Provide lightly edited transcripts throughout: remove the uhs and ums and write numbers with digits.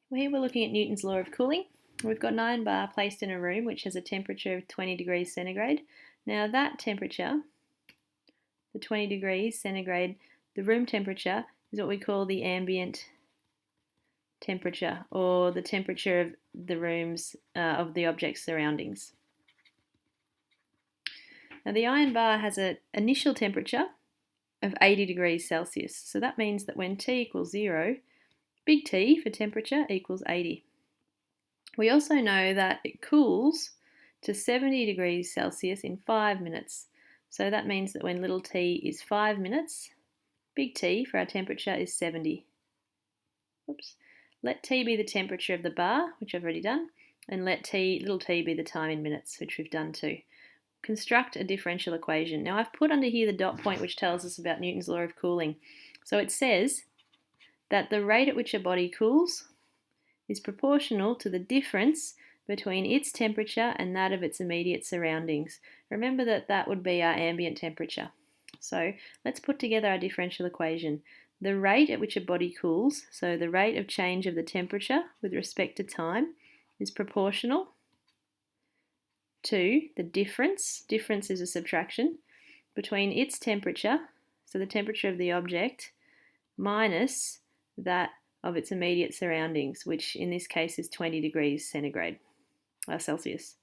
Well, here we're looking at Newton's law of cooling. We've got an iron bar placed in a room which has a temperature of 20 degrees centigrade. Now that temperature, the 20 degrees centigrade, the room temperature is what we call the ambient temperature, or the temperature of the room's, of the object's surroundings. Now the iron bar has an initial temperature of 80 degrees Celsius. So that means that when T equals 0, big T for temperature equals 80. We also know that it cools to 70 degrees Celsius in 5 minutes. So that means that when little t is 5 minutes, big T for our temperature is 70. Oops. Let T be the temperature of the bar, which I've already done, and let little t be the time in minutes, which we've done too. Construct a differential equation. Now I've put under here the dot point which tells us about Newton's law of cooling. So it says that the rate at which a body cools is proportional to the difference between its temperature and that of its immediate surroundings. Remember that that would be our ambient temperature. So let's put together our differential equation. The rate at which a body cools, so the rate of change of the temperature with respect to time, is proportional to the difference is a subtraction, between its temperature, so the temperature of the object, minus that of its immediate surroundings, which in this case is 20 degrees Celsius.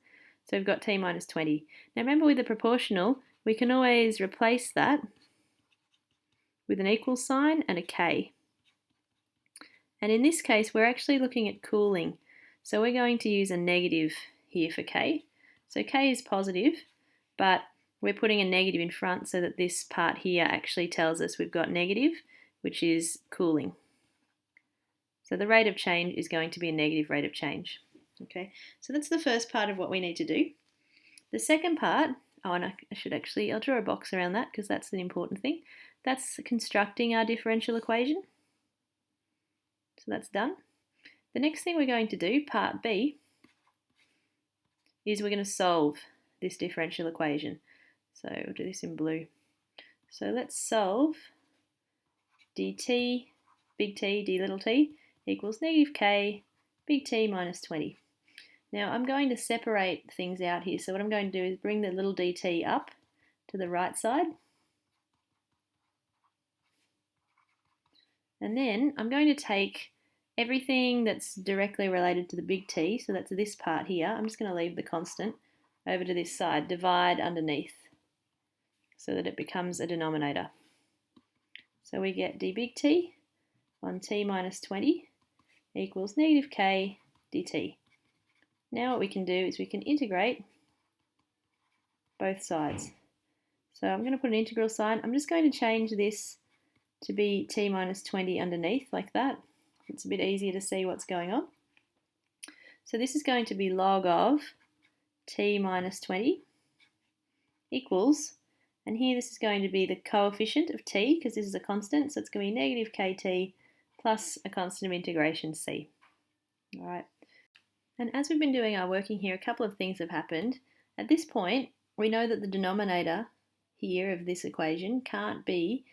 So we've got T minus 20. Now remember, with the proportional, we can always replace that with an equal sign and a K. And in this case, we're actually looking at cooling. So we're going to use a negative here for K. So K is positive, but we're putting a negative in front so that this part here actually tells us we've got negative, which is cooling. So the rate of change is going to be a negative rate of change. Okay, so that's the first part of what we need to do. The second part, and I'll draw a box around that because that's an important thing. That's constructing our differential equation. So that's done. The next thing we're going to do, part B, is we're going to solve this differential equation. So we'll do this in blue. So let's solve dt, big T, d little t, equals negative k, big T minus 20. Now I'm going to separate things out here. So what I'm going to do is bring the little dt up to the right side. And then I'm going to take everything that's directly related to the big T, so that's this part here, I'm just going to leave the constant over to this side, divide underneath, so that it becomes a denominator. So we get d big T on T minus 20 equals negative k dt. Now what we can do is we can integrate both sides. So I'm going to put an integral sign. I'm just going to change this to be T minus 20 underneath, like that. It's a bit easier to see what's going on. So this is going to be log of T minus 20 equals, and here this is going to be the coefficient of T, because this is a constant, so it's going to be negative kt plus a constant of integration C. All right. And as we've been doing our working here, a couple of things have happened. At this point, we know that the denominator here of this equation can't be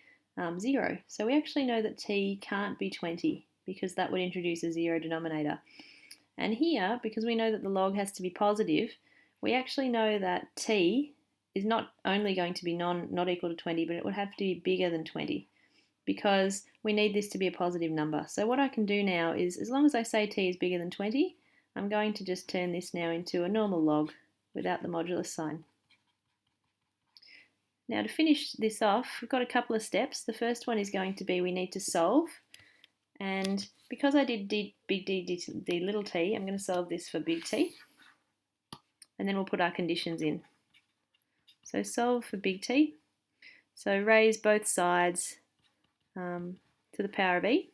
0. So we actually know that T can't be 20 because that would introduce a 0 denominator. And here, because we know that the log has to be positive, we actually know that T is not only going to be not equal to 20, but it would have to be bigger than 20 because we need this to be a positive number. So what I can do now is, as long as I say T is bigger than 20, I'm going to just turn this now into a normal log without the modulus sign. Now to finish this off, we've got a couple of steps. The first one is going to be we need to solve, and because I did big D little t, I'm going to solve this for big T, and then we'll put our conditions in. So solve for big T, so raise both sides to the power of e,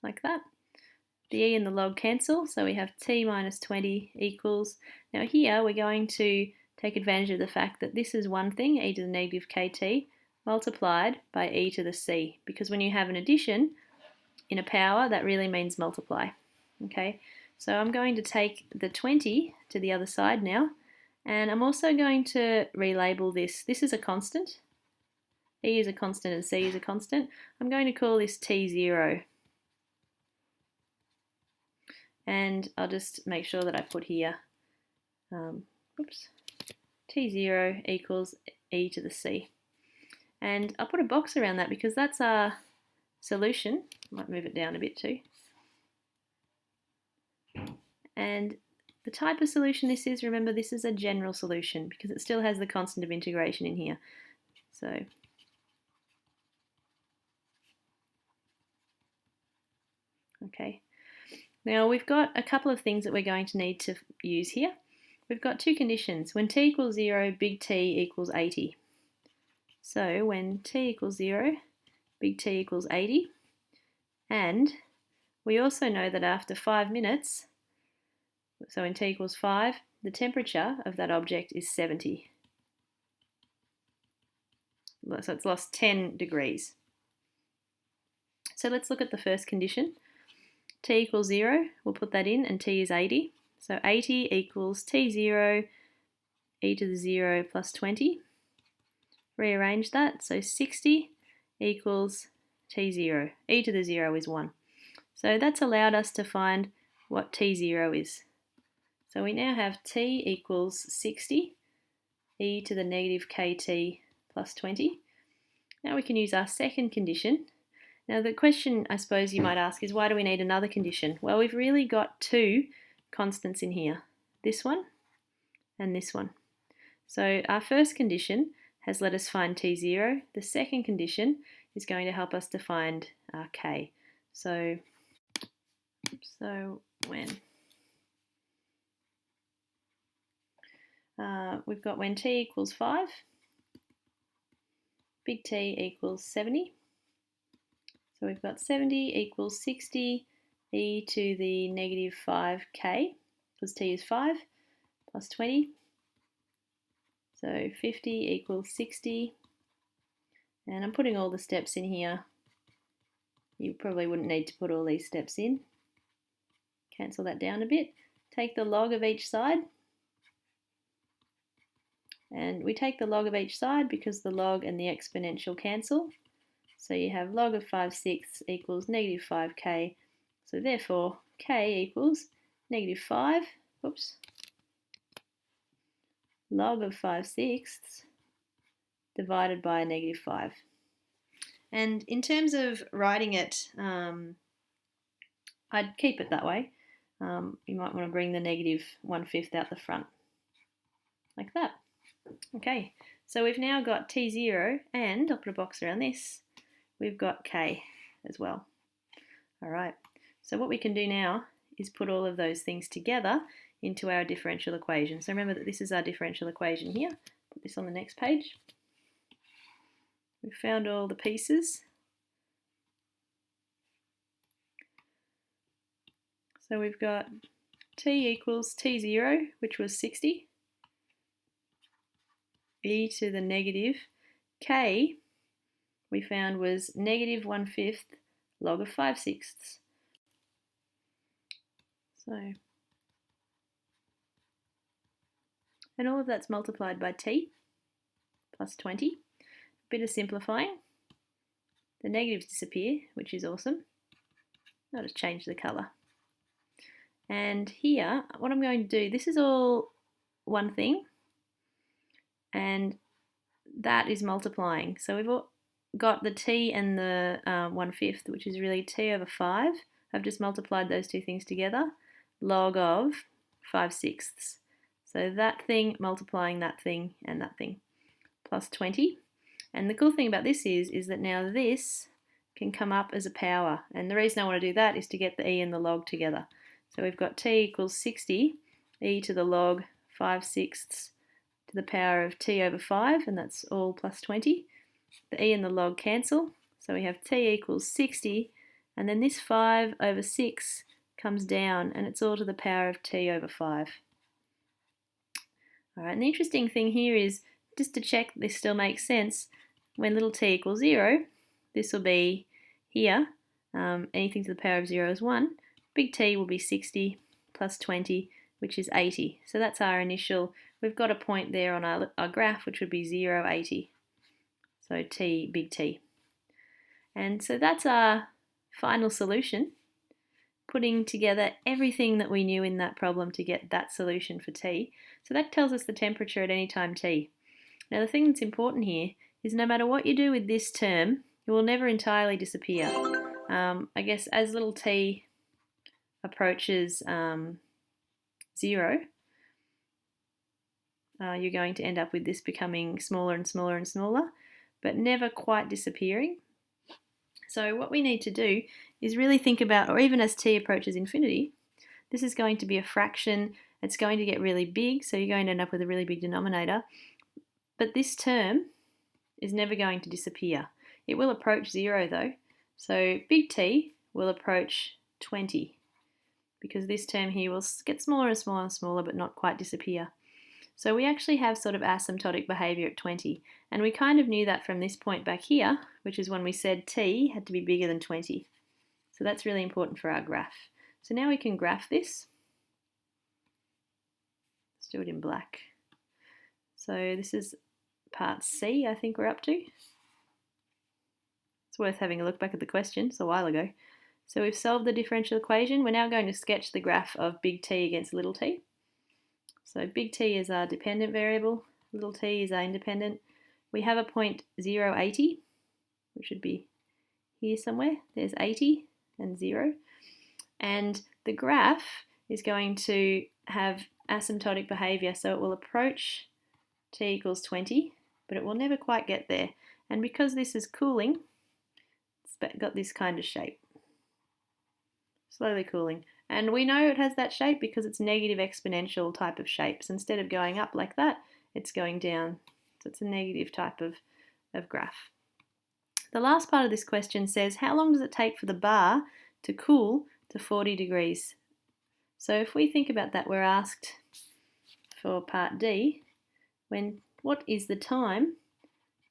like that. The e and the log cancel, so we have T minus 20 equals, now here we're going to take advantage of the fact that this is one thing, e to the negative kt, multiplied by e to the c, because when you have an addition in a power, that really means multiply. Okay, so I'm going to take the 20 to the other side now, and I'm also going to relabel this. This is a constant, e is a constant and c is a constant. I'm going to call this T0. And I'll just make sure that I put here, T0 equals e to the c. And I'll put a box around that because that's our solution. Might move it down a bit too. And the type of solution this is, remember, this is a general solution because it still has the constant of integration in here. So okay. Now we've got a couple of things that we're going to need to use here. We've got two conditions. When t equals 0, big T equals 80. So when t equals 0, big T equals 80. And we also know that after 5 minutes, so when t equals 5, the temperature of that object is 70. So it's lost 10 degrees. So let's look at the first condition. T equals 0, we'll put that in, and t is 80. So 80 equals T0, e to the 0 plus 20. Rearrange that, so 60 equals T0. e to the 0 is 1. So that's allowed us to find what T0 is. So we now have T equals 60, e to the negative kt plus 20. Now we can use our second condition. Now the question I suppose you might ask is, why do we need another condition? Well, we've really got two constants in here, this one and this one. So our first condition has let us find T0. The second condition is going to help us to find K. So when we've got when T equals 5, big T equals 70. So we've got 70 equals 60 e to the negative 5k, because T is 5, plus 20. So 50 equals 60. And I'm putting all the steps in here. You probably wouldn't need to put all these steps in. Cancel that down a bit. Take the log of each side. And we take the log of each side because the log and the exponential cancel. So you have log of 5/6 equals negative 5k. So therefore, k equals negative 5, log of 5/6 divided by negative 5. And in terms of writing it, I'd keep it that way. You might want to bring the negative 1/5 out the front, like that. Okay, so we've now got T0, and I'll put a box around this. We've got K as well. All right, so what we can do now is put all of those things together into our differential equation. So remember that this is our differential equation here. Put this on the next page. We've found all the pieces. So we've got T equals T0, which was 60, e to the negative K we found was negative 1/5 log of 5/6. So, and all of that's multiplied by T plus 20. A bit of simplifying. The negatives disappear, which is awesome. I'll just change the colour. And here, what I'm going to do, this is all one thing, and that is multiplying. So we've got the T and the 1/5, which is really T over 5. I've just multiplied those two things together, log of 5/6. So that thing multiplying that thing and that thing, plus 20. And the cool thing about this is that now this can come up as a power. And the reason I want to do that is to get the e and the log together. So we've got T equals 60, e to the log 5/6 to the power of T over 5, and that's all plus 20. The e and the log cancel, so we have T equals 60, and then this 5 over 6 comes down, and it's all to the power of T over 5. All right, and the interesting thing here is, just to check this still makes sense, when little t equals 0, this will be here, anything to the power of 0 is 1. Big T will be 60 plus 20, which is 80. So that's our initial, we've got a point there on our graph, which would be 0, 80. So T, big T. And so that's our final solution. putting together everything that we knew in that problem to get that solution for T. So that tells us the temperature at any time T. Now the thing that's important here is no matter what you do with this term, it will never entirely disappear. I guess as little t approaches 0, you're going to end up with this becoming smaller and smaller and smaller, but never quite disappearing. So what we need to do is really think about, or even as t approaches infinity, this is going to be a fraction, it's going to get really big, so you're going to end up with a really big denominator, but this term is never going to disappear. It will approach 0 though, so big T will approach 20 because this term here will get smaller and smaller and smaller but not quite disappear. So we actually have sort of asymptotic behaviour at 20, and we kind of knew that from this point back here, which is when we said T had to be bigger than 20. So that's really important for our graph. So now we can graph this. Let's do it in black. So this is part C, I think we're up to. It's worth having a look back at the question, it's a while ago. So we've solved the differential equation. We're now going to sketch the graph of big T against little t. So big T is our dependent variable, little t is our independent. We have a point 0, 80, which should be here somewhere. There's 80 and 0. And the graph is going to have asymptotic behaviour, so it will approach t equals 20, but it will never quite get there. And because this is cooling, it's got this kind of shape. Slowly cooling. And we know it has that shape because it's negative exponential type of shapes. Instead of going up like that, it's going down. So it's a negative type of graph. The last part of this question says, how long does it take for the bar to cool to 40 degrees? So if we think about that, we're asked for part D, what is the time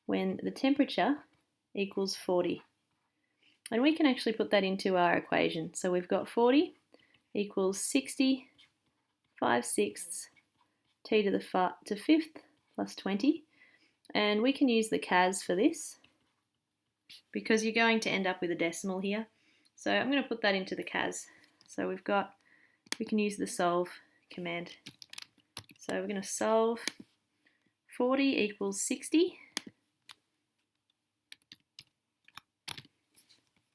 when the temperature equals 40? And we can actually put that into our equation. So we've got 40 equals 60 5/6 t to the 5th plus 20. And we can use the cas for this because you're going to end up with a decimal here. So I'm going to put that into the cas. So we can use the solve command. So we're going to solve 40 equals 60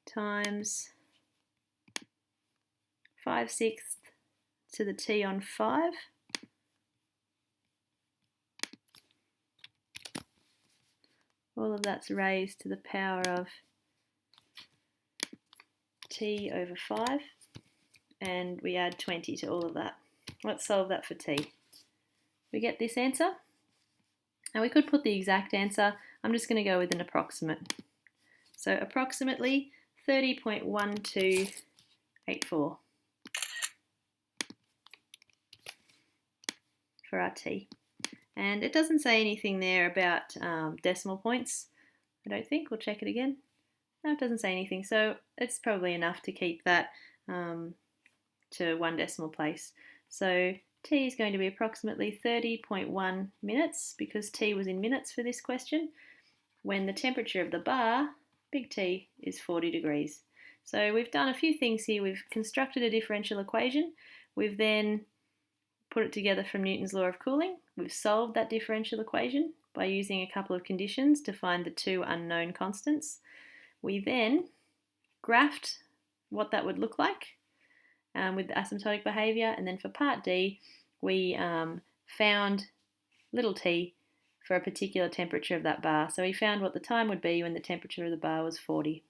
times 5/6 to the t on 5 all of that's raised to the power of t over 5, and we add 20 to all of that. Let's solve that for t. We get this answer. Now we could put the exact answer. I'm just going to go with an approximate. So approximately 30.1284 for our t. And it doesn't say anything there about decimal points, I don't think. We'll check it again. No, it doesn't say anything, so it's probably enough to keep that to 1 decimal place. So t is going to be approximately 30.1 minutes, because t was in minutes for this question, when the temperature of the bar, big T, is 40 degrees. So we've done a few things here. We've constructed a differential equation. We've then put it together from Newton's law of cooling. We've solved that differential equation by using a couple of conditions to find the 2 unknown constants. We then graphed what that would look like with the asymptotic behaviour, and then for part D we found little t for a particular temperature of that bar. So we found what the time would be when the temperature of the bar was 40.